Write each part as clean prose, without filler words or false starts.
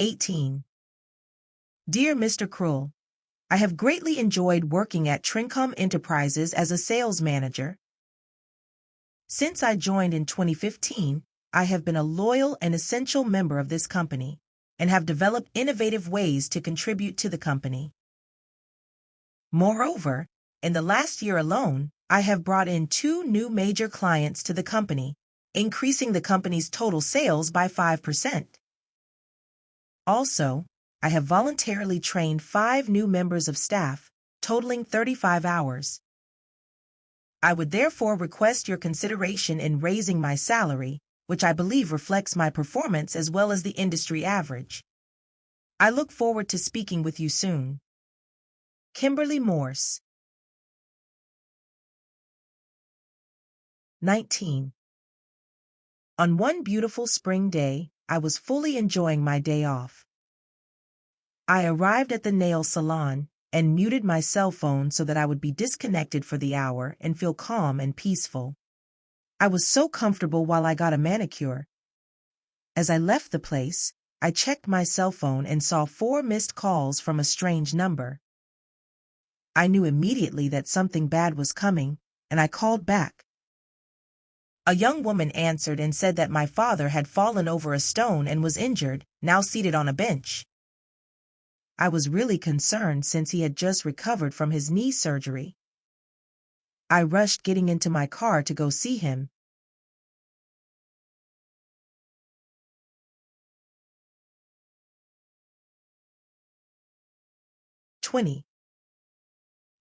18. Dear Mr. Krull, I have greatly enjoyed working at Trincom Enterprises as a sales manager. Since I joined in 2015, I have been a loyal and essential member of this company and have developed innovative ways to contribute to the company. Moreover, in the last year alone, I have brought in 2 new major clients to the company, increasing the company's total sales by 5%. Also, I have voluntarily trained 5 new members of staff, totaling 35 hours. I would therefore request your consideration in raising my salary, which I believe reflects my performance as well as the industry average. I look forward to speaking with you soon. Kimberly Morse. 19. On one beautiful spring day, I was fully enjoying my day off. I arrived at the nail salon and muted my cell phone so that I would be disconnected for the hour and feel calm and peaceful. I was so comfortable while I got a manicure. As I left the place, I checked my cell phone and saw 4 missed calls from a strange number. I knew immediately that something bad was coming, and I called back. A young woman answered and said that my father had fallen over a stone and was injured, now seated on a bench. I was really concerned since he had just recovered from his knee surgery. I rushed getting into my car to go see him.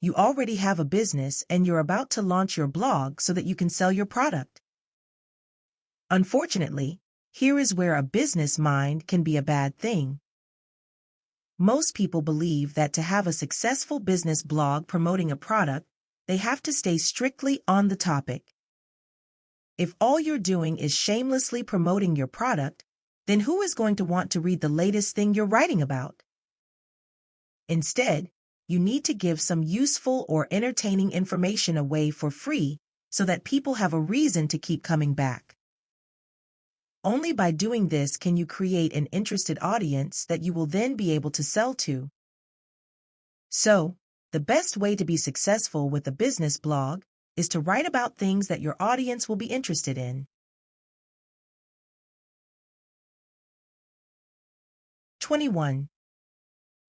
You already have a business and you're about to launch your blog so that you can sell your product. Unfortunately, here is where a business mind can be a bad thing. Most people believe that to have a successful business blog promoting a product, they have to stay strictly on the topic. If all you're doing is shamelessly promoting your product, then who is going to want to read the latest thing you're writing about? Instead, you need to give some useful or entertaining information away for free so that people have a reason to keep coming back. Only by doing this can you create an interested audience that you will then be able to sell to. So, the best way to be successful with a business blog is to write about things that your audience will be interested in. 21.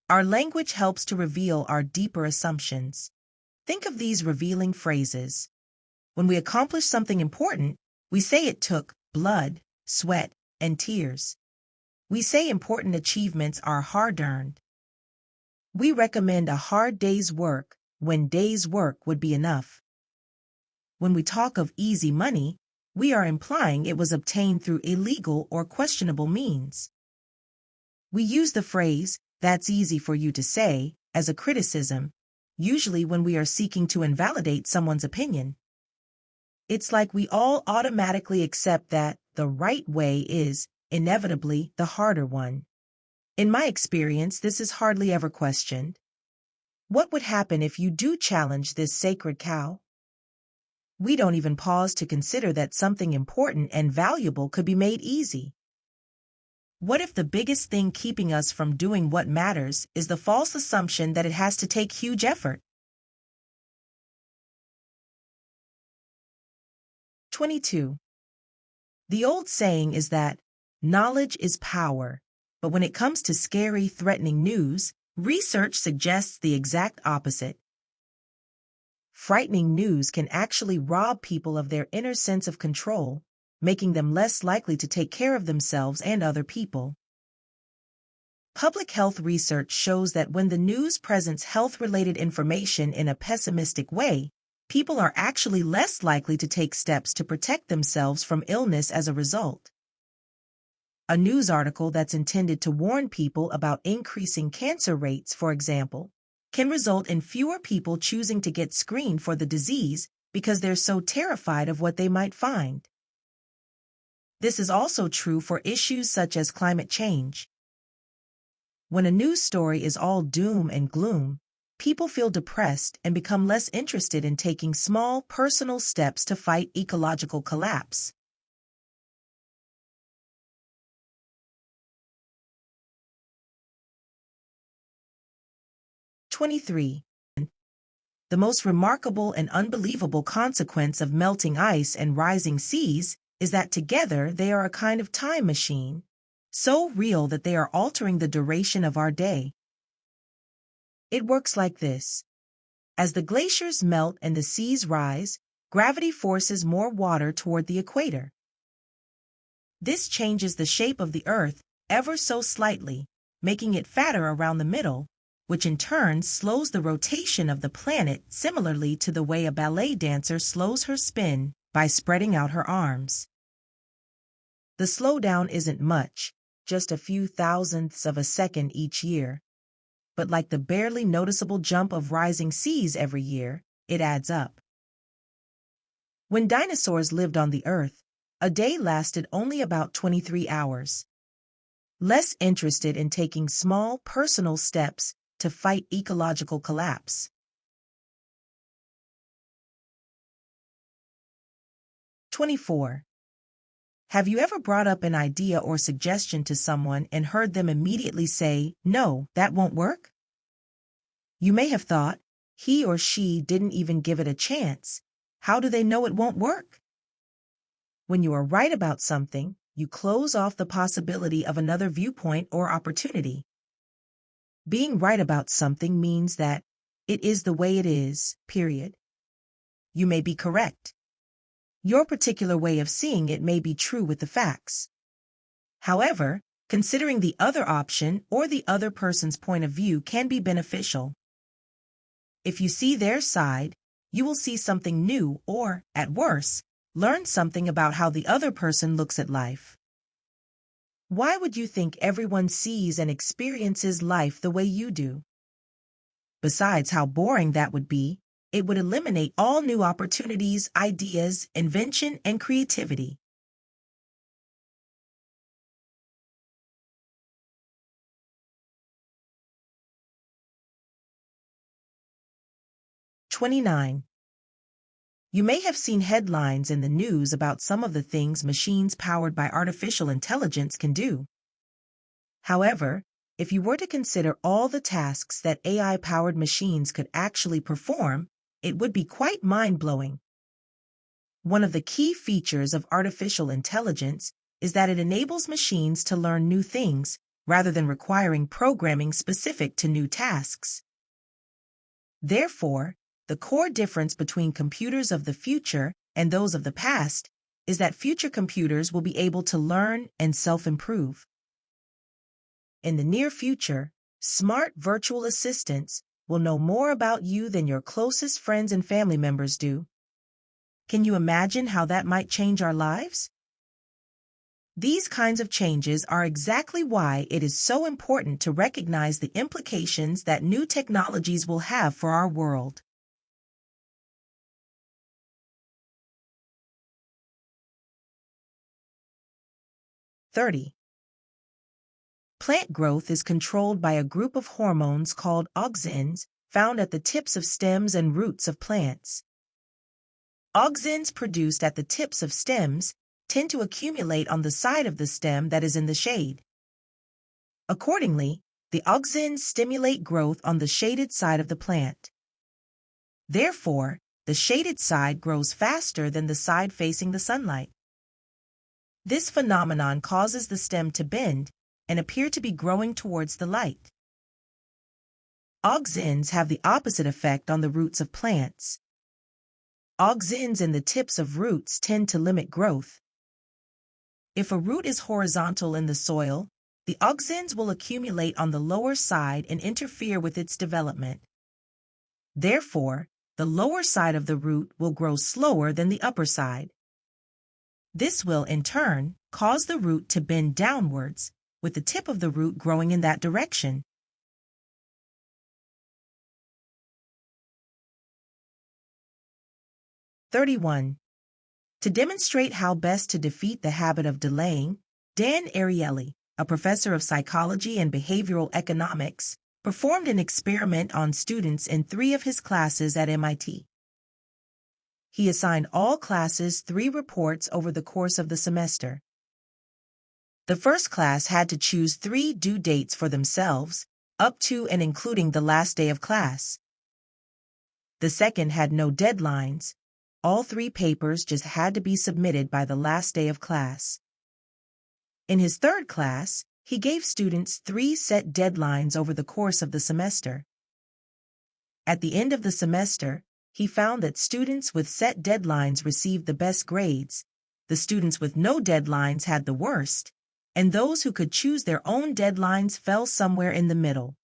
Our language helps to reveal our deeper assumptions. Think of these revealing phrases. When we accomplish something important, we say it took blood, sweat, and tears. We say important achievements are hard-earned. We recommend a hard day's work when day's work would be enough. When we talk of easy money, we are implying it was obtained through illegal or questionable means. We use the phrase, "That's easy for you to say," as a criticism, usually when we are seeking to invalidate someone's opinion. It's like we all automatically accept that the right way is, inevitably, the harder one. In my experience, this is hardly ever questioned. What would happen if you do challenge this sacred cow? We don't even pause to consider that something important and valuable could be made easy. What if the biggest thing keeping us from doing what matters is the false assumption that it has to take huge effort? 22. The old saying is that knowledge is power, but when it comes to scary, threatening news, research suggests the exact opposite. Frightening news can actually rob people of their inner sense of control, making them less likely to take care of themselves and other people. Public health research shows that when the news presents health-related information in a pessimistic way, people are actually less likely to take steps to protect themselves from illness as a result. A news article that's intended to warn people about increasing cancer rates, for example, can result in fewer people choosing to get screened for the disease because they're so terrified of what they might find. This is also true for issues such as climate change. When a news story is all doom and gloom, people feel depressed and become less interested in taking small, personal steps to fight ecological collapse. 23. The most remarkable and unbelievable consequence of melting ice and rising seas is that together they are a kind of time machine, so real that they are altering the duration of our day. It works like this. As the glaciers melt and the seas rise, gravity forces more water toward the equator. This changes the shape of the Earth ever so slightly, making it fatter around the middle, which in turn slows the rotation of the planet similarly to the way a ballet dancer slows her spin by spreading out her arms. The slowdown isn't much, just a few thousandths of a second each year. But like the barely noticeable jump of rising seas every year, it adds up. When dinosaurs lived on the Earth, a day lasted only about 23 hours. Less interested in taking small, personal steps to fight ecological collapse. 24. Have you ever brought up an idea or suggestion to someone and heard them immediately say, "No, that won't work"? You may have thought, he or she didn't even give it a chance. How do they know it won't work? When you are right about something, you close off the possibility of another viewpoint or opportunity. Being right about something means that it is the way it is, period. You may be correct. Your particular way of seeing it may be true with the facts. However, considering the other option or the other person's point of view can be beneficial. If you see their side, you will see something new or, at worst, learn something about how the other person looks at life. Why would you think everyone sees and experiences life the way you do? Besides how boring that would be, it would eliminate all new opportunities, ideas, invention, and creativity. "29. You may have seen headlines in the news about some of the things machines powered by artificial intelligence can do. However, if you were to consider all the tasks that AI-powered machines could actually perform, it would be quite mind-blowing. One of the key features of artificial intelligence is that it enables machines to learn new things rather than requiring programming specific to new tasks. Therefore, the core difference between computers of the future and those of the past is that future computers will be able to learn and self-improve. In the near future, smart virtual assistants will know more about you than your closest friends and family members do. Can you imagine how that might change our lives? These kinds of changes are exactly why it is so important to recognize the implications that new technologies will have for our world. "30. Plant growth is controlled by a group of hormones called auxins found at the tips of stems and roots of plants. Auxins produced at the tips of stems tend to accumulate on the side of the stem that is in the shade. Accordingly, the auxins stimulate growth on the shaded side of the plant. Therefore, the shaded side grows faster than the side facing the sunlight. This phenomenon causes the stem to bend and appear to be growing towards the light. Auxins have the opposite effect on the roots of plants. Auxins in the tips of roots tend to limit growth. If a root is horizontal in the soil, the auxins will accumulate on the lower side and interfere with its development. Therefore, the lower side of the root will grow slower than the upper side. This will, in turn, cause the root to bend downwards, with the tip of the root growing in that direction. 31. To demonstrate how best to defeat the habit of delaying, Dan Ariely, a professor of psychology and behavioral economics, performed an experiment on students in 3 of his classes at MIT. He assigned all classes 3 reports over the course of the semester. The first class had to choose 3 due dates for themselves, up to and including the last day of class. The second had no deadlines. All 3 papers just had to be submitted by the last day of class. In his third class, he gave students 3 set deadlines over the course of the semester. At the end of the semester, he found that students with set deadlines received the best grades, the students with no deadlines had the worst, and those who could choose their own deadlines fell somewhere in the middle.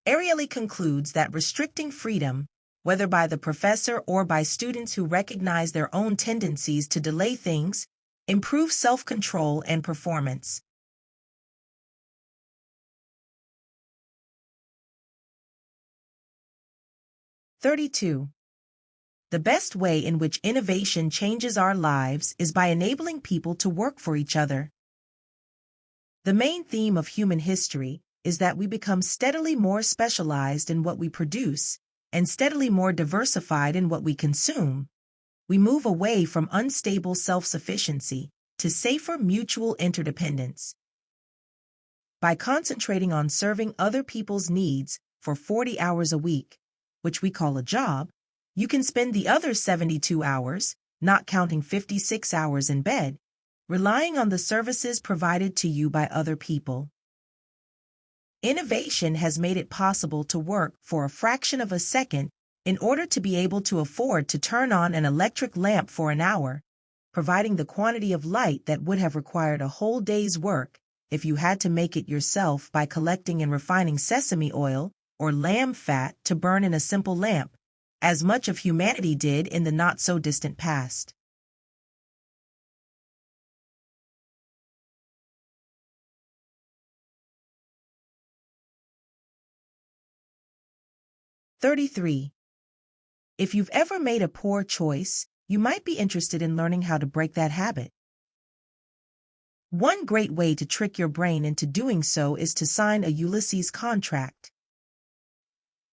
Ariely concludes that restricting freedom, whether by the professor or by students who recognize their own tendencies to delay things, improves self-control and performance. (32) The best way in which innovation changes our lives is by enabling people to work for each other. The main theme of human history is that we become steadily more specialized in what we produce and steadily more diversified in what we consume. We move away from unstable self-sufficiency to safer mutual interdependence. By concentrating on serving other people's needs for 40 hours a week, which we call a job, you can spend the other 72 hours, not counting 56 hours in bed, relying on the services provided to you by other people. Innovation has made it possible to work for a fraction of a second in order to be able to afford to turn on an electric lamp for an hour, providing the quantity of light that would have required a whole day's work if you had to make it yourself by collecting and refining sesame oil or lamb fat to burn in a simple lamp, as much of humanity did in the not-so-distant past. (33) If you've ever made a poor choice, you might be interested in learning how to break that habit. One great way to trick your brain into doing so is to sign a Ulysses contract.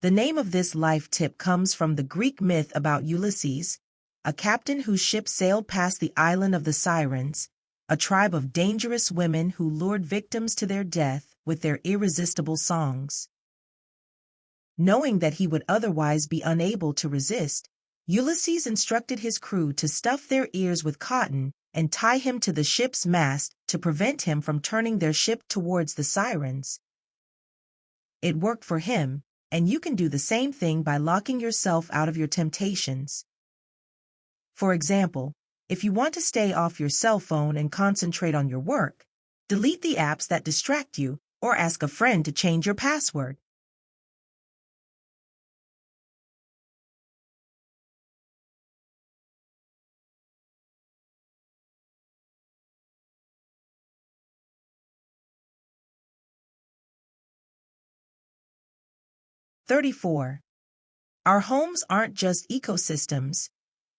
The name of this life tip comes from the Greek myth about Ulysses, a captain whose ship sailed past the island of the Sirens, a tribe of dangerous women who lured victims to their death with their irresistible songs. Knowing that he would otherwise be unable to resist, Ulysses instructed his crew to stuff their ears with cotton and tie him to the ship's mast to prevent him from turning their ship towards the Sirens. It worked for him, and you can do the same thing by locking yourself out of your temptations. For example, if you want to stay off your cell phone and concentrate on your work, delete the apps that distract you or ask a friend to change your password. (34) Our homes aren't just ecosystems,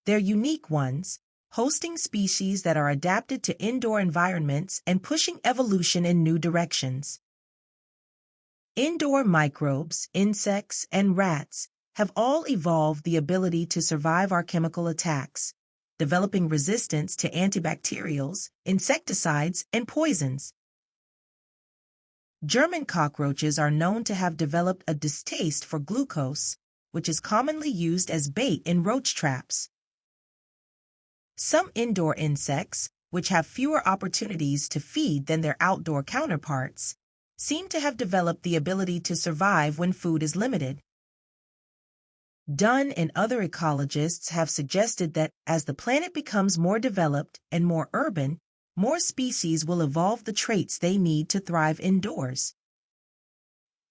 they're unique ones, hosting species that are adapted to indoor environments and pushing evolution in new directions. Indoor microbes, insects, and rats have all evolved the ability to survive our chemical attacks, developing resistance to antibacterials, insecticides, and poisons. German cockroaches are known to have developed a distaste for glucose, which is commonly used as bait in roach traps. Some indoor insects, which have fewer opportunities to feed than their outdoor counterparts, seem to have developed the ability to survive when food is limited. Dunn and other ecologists have suggested that as the planet becomes more developed and more urban, more species will evolve the traits they need to thrive indoors.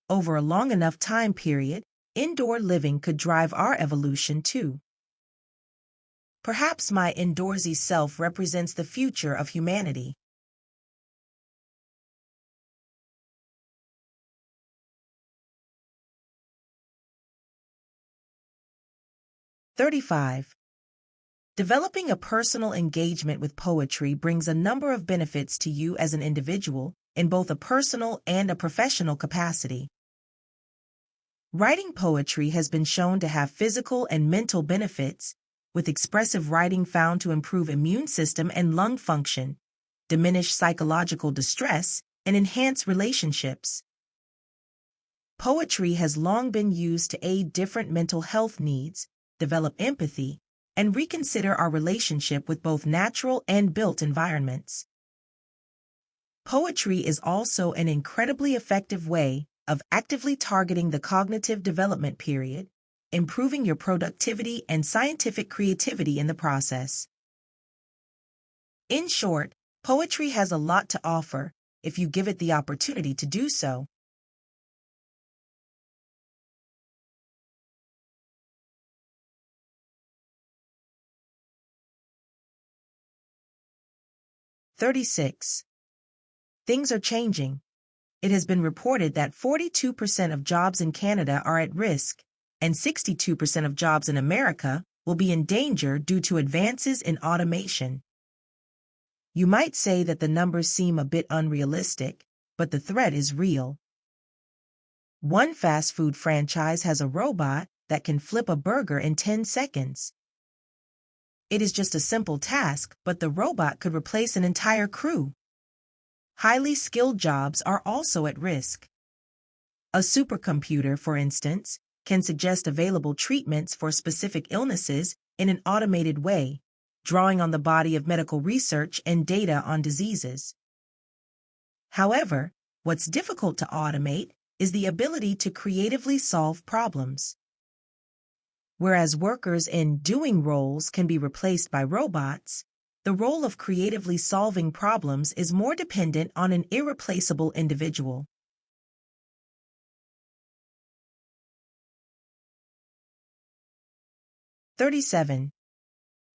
Over a long enough time period, indoor living could drive our evolution too. Perhaps my indoorsy self represents the future of humanity. (35) Developing a personal engagement with poetry brings a number of benefits to you as an individual in both a personal and a professional capacity. Writing poetry has been shown to have physical and mental benefits, with expressive writing found to improve immune system and lung function, diminish psychological distress, and enhance relationships. Poetry has long been used to aid different mental health needs, develop empathy, and reconsider our relationship with both natural and built environments. Poetry is also an incredibly effective way of actively targeting the cognitive development period, improving your productivity and scientific creativity in the process. In short, poetry has a lot to offer if you give it the opportunity to do so. "36. Things are changing. It has been reported that 42% of jobs in Canada are at risk, and 62% of jobs in America will be in danger due to advances in automation." You might say that the numbers seem a bit unrealistic, but the threat is real. One fast food franchise has a robot that can flip a burger in 10 seconds. It is just a simple task, but the robot could replace an entire crew. Highly skilled jobs are also at risk. A supercomputer, for instance, can suggest available treatments for specific illnesses in an automated way, drawing on the body of medical research and data on diseases. However, what's difficult to automate is the ability to creatively solve problems. Whereas workers in doing roles can be replaced by robots, the role of creatively solving problems is more dependent on an irreplaceable individual. "37.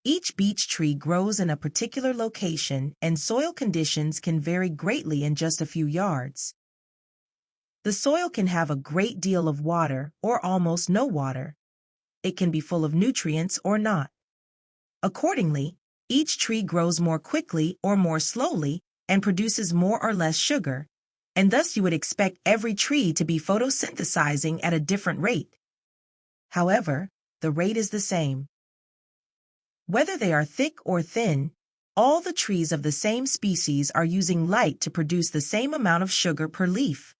Each beech tree grows in a particular location and soil conditions can vary greatly in just a few yards. The soil can have a great deal of water or almost no water. It can be full of nutrients or not. Accordingly, each tree grows more quickly or more slowly and produces more or less sugar, and thus you would expect every tree to be photosynthesizing at a different rate. However, the rate is the same. Whether they are thick or thin, all the trees of the same species are using light to produce the same amount of sugar per leaf.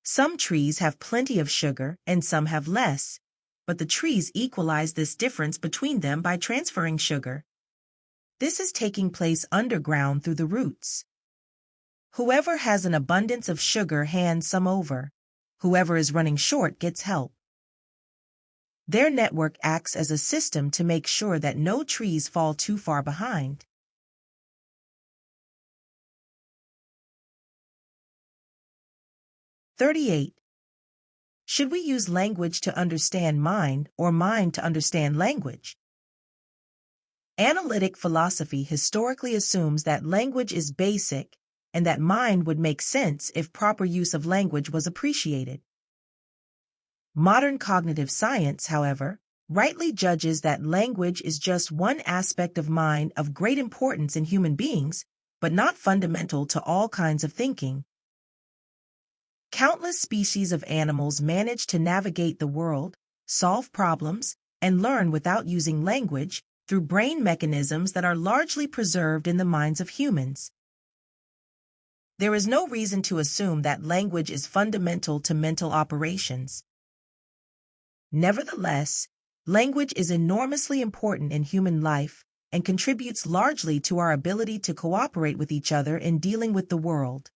Some trees have plenty of sugar and some have less, but the trees equalize this difference between them by transferring sugar. This is taking place underground through the roots. Whoever has an abundance of sugar hands some over. Whoever is running short gets help. Their network acts as a system to make sure that no trees fall too far behind. "38. Should we use language to understand mind or mind to understand language?" Analytic philosophy historically assumes that language is basic and that mind would make sense if proper use of language was appreciated. Modern cognitive science, however, rightly judges that language is just one aspect of mind of great importance in human beings, but not fundamental to all kinds of thinking. Countless species of animals manage to navigate the world, solve problems, and learn without using language through brain mechanisms that are largely preserved in the minds of humans. There is no reason to assume that language is fundamental to mental operations. Nevertheless, language is enormously important in human life and contributes largely to our ability to cooperate with each other in dealing with the world.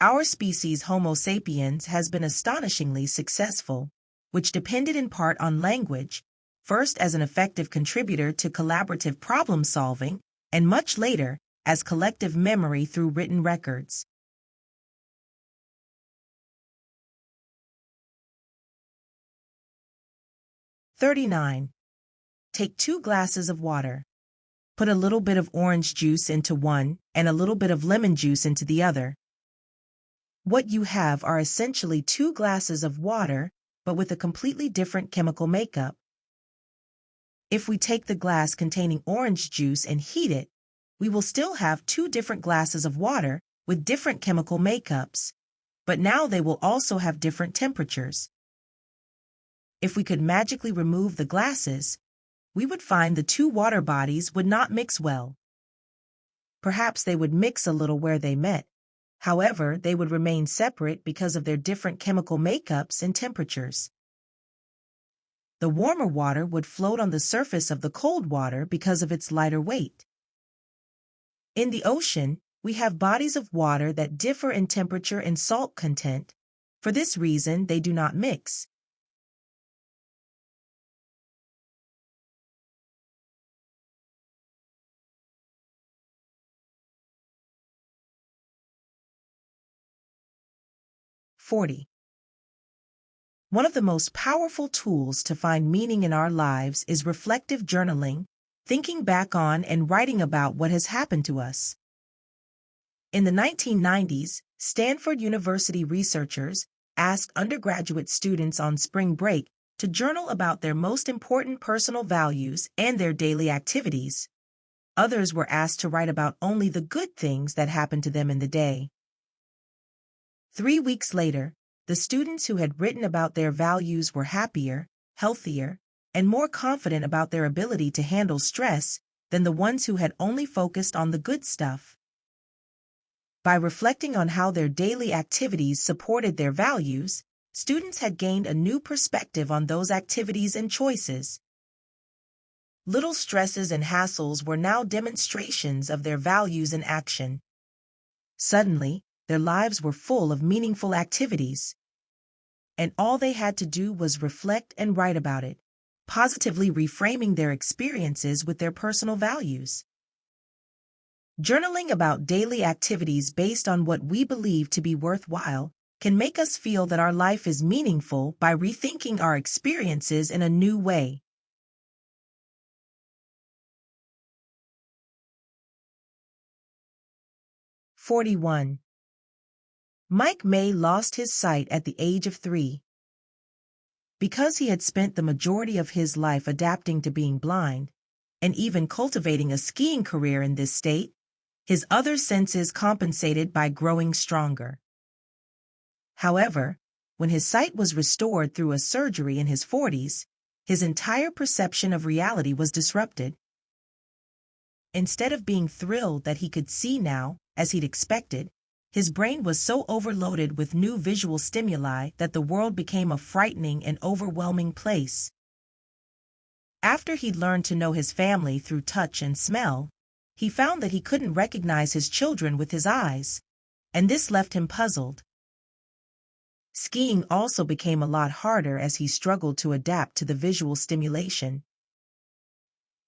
Our species, Homo sapiens, has been astonishingly successful, which depended in part on language, first as an effective contributor to collaborative problem solving, and much later as collective memory through written records. "39. Take 2 glasses of water. Put a little bit of orange juice into one and a little bit of lemon juice into the other. What you have are essentially 2 glasses of water, but with a completely different chemical makeup. If we take the glass containing orange juice and heat it, we will still have 2 different glasses of water with different chemical makeups, but now they will also have different temperatures. If we could magically remove the glasses, we would find the 2 water bodies would not mix well. Perhaps they would mix a little where they met. However, they would remain separate because of their different chemical makeups and temperatures. The warmer water would float on the surface of the cold water because of its lighter weight. In the ocean, we have bodies of water that differ in temperature and salt content. For this reason, they do not mix. One of the most powerful tools to find meaning in our lives is reflective journaling, thinking back on and writing about what has happened to us. In the 1990s, Stanford University researchers asked undergraduate students on spring break to journal about their most important personal values and their daily activities. Others were asked to write about only the good things that happened to them in the day. 3 weeks later, the students who had written about their values were happier, healthier, and more confident about their ability to handle stress than the ones who had only focused on the good stuff. By reflecting on how their daily activities supported their values, students had gained a new perspective on those activities and choices. Little stresses and hassles were now demonstrations of their values in action. Suddenly, their lives were full of meaningful activities. And all they had to do was reflect and write about it, positively reframing their experiences with their personal values. Journaling about daily activities based on what we believe to be worthwhile can make us feel that our life is meaningful by rethinking our experiences in a new way. Mike May lost his sight at the age of 3. Because he had spent the majority of his life adapting to being blind, and even cultivating a skiing career in this state, his other senses compensated by growing stronger. However, when his sight was restored through a surgery in his 40s, his entire perception of reality was disrupted. Instead of being thrilled that he could see now, as he'd expected, his brain was so overloaded with new visual stimuli that the world became a frightening and overwhelming place. After he'd learned to know his family through touch and smell, he found that he couldn't recognize his children with his eyes, and this left him puzzled. Skiing also became a lot harder as he struggled to adapt to the visual stimulation.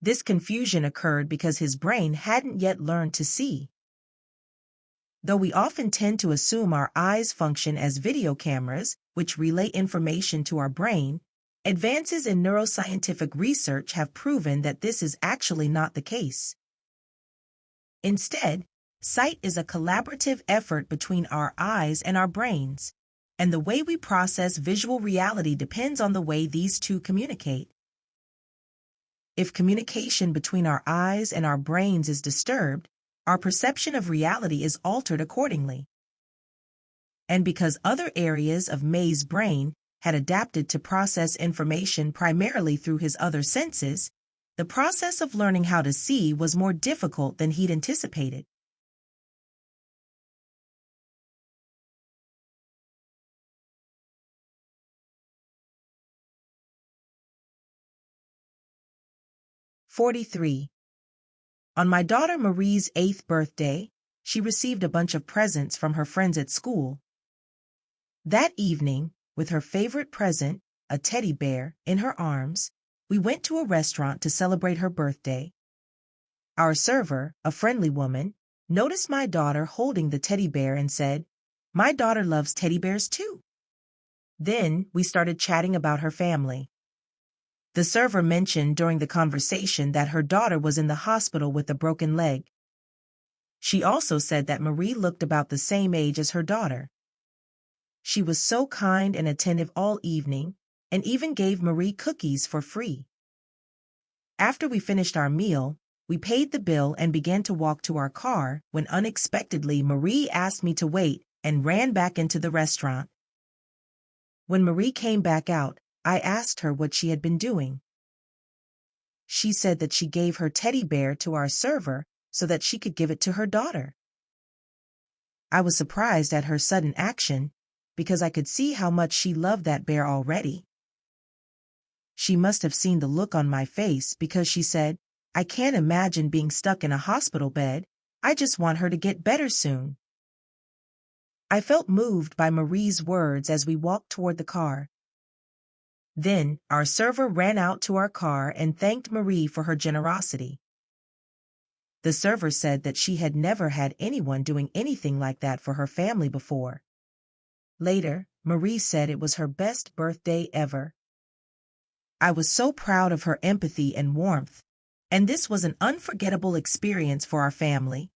This confusion occurred because his brain hadn't yet learned to see. Though we often tend to assume our eyes function as video cameras, which relay information to our brain, advances in neuroscientific research have proven that this is actually not the case. Instead, sight is a collaborative effort between our eyes and our brains, and the way we process visual reality depends on the way these two communicate. If communication between our eyes and our brains is disturbed, our perception of reality is altered accordingly. And because other areas of May's brain had adapted to process information primarily through his other senses, the process of learning how to see was more difficult than he'd anticipated. On my daughter Marie's 8th birthday, she received a bunch of presents from her friends at school. That evening, with her favorite present, a teddy bear, in her arms, we went to a restaurant to celebrate her birthday. Our server, a friendly woman, noticed my daughter holding the teddy bear and said, "My daughter loves teddy bears too." Then we started chatting about her family. The server mentioned during the conversation that her daughter was in the hospital with a broken leg. She also said that Marie looked about the same age as her daughter. She was so kind and attentive all evening, and even gave Marie cookies for free. After we finished our meal, we paid the bill and began to walk to our car when unexpectedly Marie asked me to wait and ran back into the restaurant. When Marie came back out, I asked her what she had been doing. She said that she gave her teddy bear to our server so that she could give it to her daughter. I was surprised at her sudden action because I could see how much she loved that bear already. She must have seen the look on my face because she said, "I can't imagine being stuck in a hospital bed. I just want her to get better soon." I felt moved by Marie's words as we walked toward the car. Then, our server ran out to our car and thanked Marie for her generosity. The server said that she had never had anyone doing anything like that for her family before. Later, Marie said it was her best birthday ever. I was so proud of her empathy and warmth, and this was an unforgettable experience for our family.